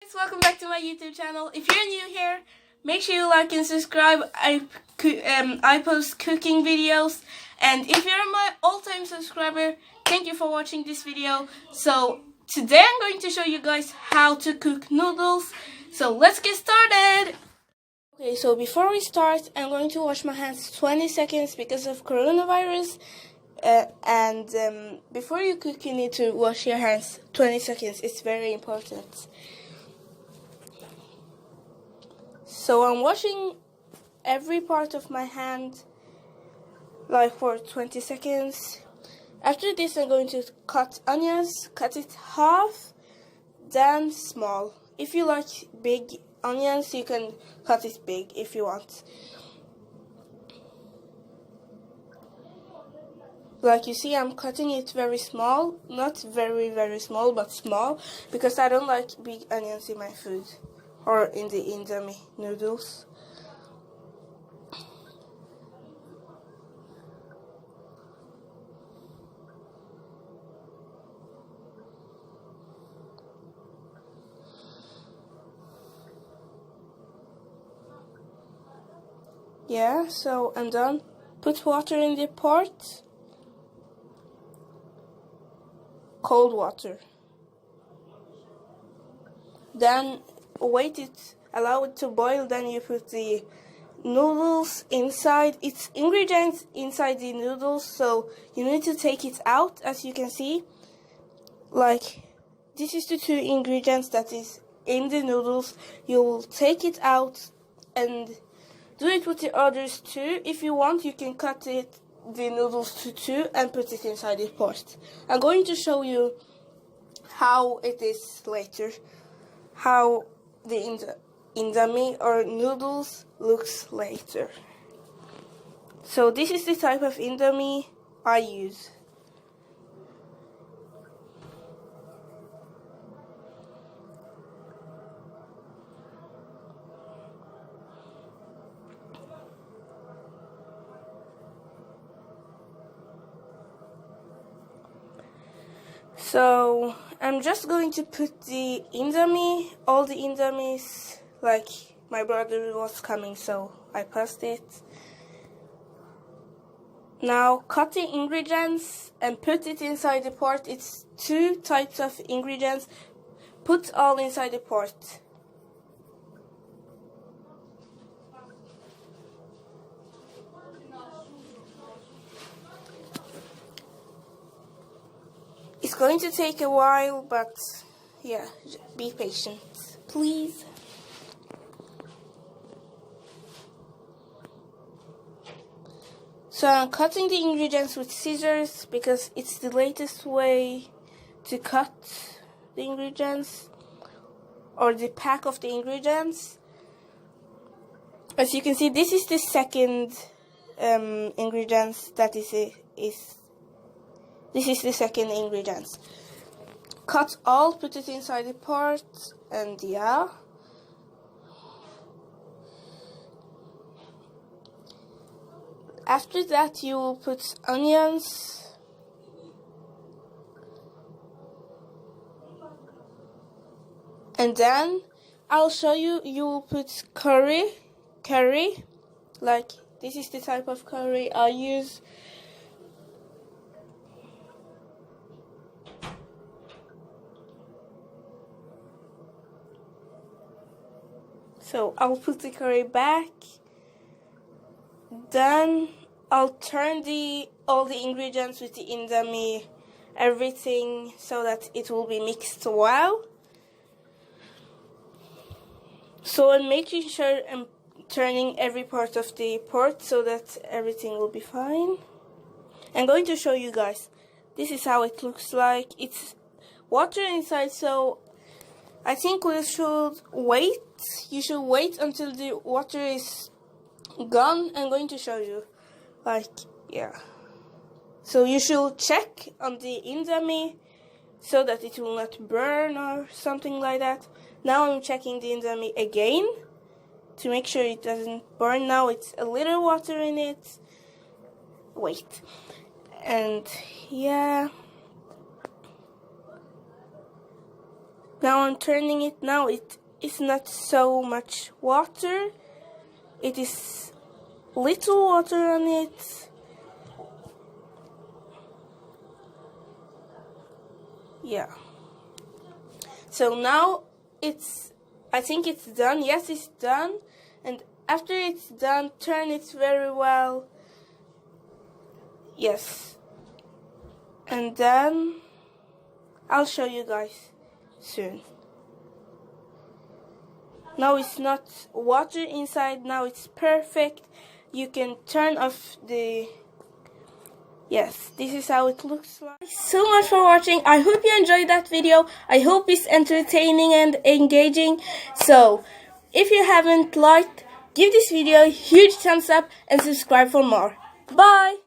Guys, welcome back to my YouTube channel. If you're new here, make sure you like and subscribe. I post cooking videos, and if you're my all-time subscriber, thank you for watching this video. So today I'm going to show you guys how to cook noodles. So let's get started. Okay, so before we start, I'm going to wash my hands 20 seconds because of coronavirus. Before you cook, you need to wash your hands 20 seconds. It's very important. So I'm washing every part of my hand like for 20 seconds. After this, I'm going to cut onions, cut it half, then small. If you like big onions, you can cut it big if you want. Like you see, I'm cutting it very small, not very small, but small, because I don't like big onions in my food or in the Indomie noodles. Yeah, so I'm done. Put water in the pot. Cold water. Then allow it to boil. Then you put the noodles inside. It's ingredients inside the noodles, so you need to take it out. As you can see, like this is the two ingredients that is in the noodles. You will take it out and do it with the others too. If you want, you can cut the noodles to two and put it inside the pot. I'm going to show you how it is later, how the Indomie or noodles looks later. So this is the type of Indomie I use. So I'm just going to put the Indomie, all the Indomies, like my brother was coming, so I paused it. Now cut the ingredients and put it inside the pot. It's two types of ingredients. Put all inside the pot. It's going to take a while, but yeah, be patient, please. So I'm cutting the ingredients with scissors because it's the latest way to cut the ingredients or the pack of the ingredients. As you can see, this is the second ingredients that this is the second ingredients. Cut all, put it inside the pot, and yeah. After that, you will put onions. And then I'll show you, you will put curry, like this is the type of curry I use. So I'll put the curry back. Then I'll turn all the ingredients with the Indomie, everything, so that it will be mixed well. So I'm making sure I'm turning every part of the pot so that everything will be fine. I'm going to show you guys. This is how it looks like. It's water inside, so I think we should wait. You should wait until the water is gone. I'm going to show you. Like, yeah. So you should check on the Indomie so that it will not burn or something like that. Now I'm checking the Indomie again to make sure it doesn't burn. Now it's a little water in it. Wait. And yeah. Now I'm turning it. Now it is not so much water. It is little water on it. Yeah. So now I think it's done. Yes, it's done. And after it's done, turn it very well. Yes. And then I'll show you guys soon. Now it's not water inside. Now it's perfect. You can turn off the... Yes, this is how it looks like. Thanks so much for watching. I hope you enjoyed that video. I hope it's entertaining and engaging. So, if you haven't liked, give this video a huge thumbs up and subscribe for more. Bye!